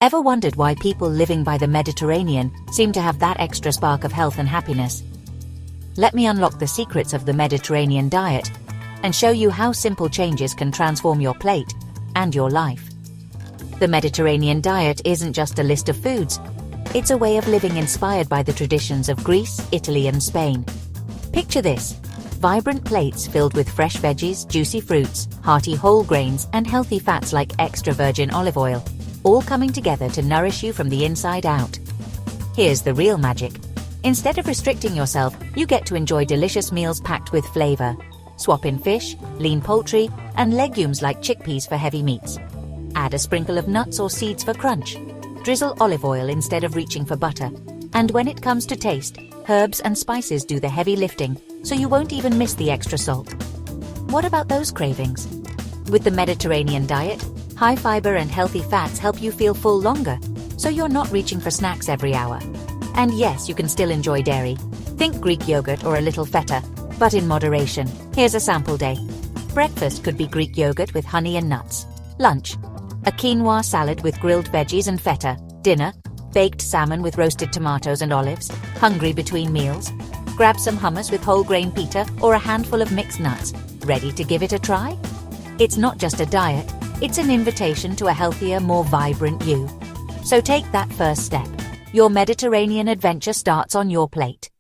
Ever wondered why people living by the Mediterranean seem to have that extra spark of health and happiness? Let me unlock the secrets of the Mediterranean diet and show you how simple changes can transform your plate and your life. The Mediterranean diet isn't just a list of foods. It's a way of living inspired by the traditions of Greece, Italy, and Spain. Picture this: vibrant plates filled with fresh veggies, juicy fruits, hearty whole grains, and healthy fats like extra virgin olive oil, all coming together to nourish you from the inside out. Here's the real magic. Instead of restricting yourself, you get to enjoy delicious meals packed with flavor. Swap in fish, lean poultry, and legumes like chickpeas for heavy meats. Add a sprinkle of nuts or seeds for crunch. Drizzle olive oil instead of reaching for butter. And when it comes to taste, herbs and spices do the heavy lifting, so you won't even miss the extra salt. What about those cravings? With the Mediterranean diet, high fiber and healthy fats help you feel full longer, so you're not reaching for snacks every hour. And yes, you can still enjoy dairy. Think Greek yogurt or a little feta, but in moderation. Here's a sample day. Breakfast could be Greek yogurt with honey and nuts. Lunch: a quinoa salad with grilled veggies and feta. Dinner: baked salmon with roasted tomatoes and olives. Hungry between meals? Grab some hummus with whole grain pita or a handful of mixed nuts. Ready to give it a try? It's not just a diet, it's an invitation to a healthier, more vibrant you. So take that first step. Your Mediterranean adventure starts on your plate.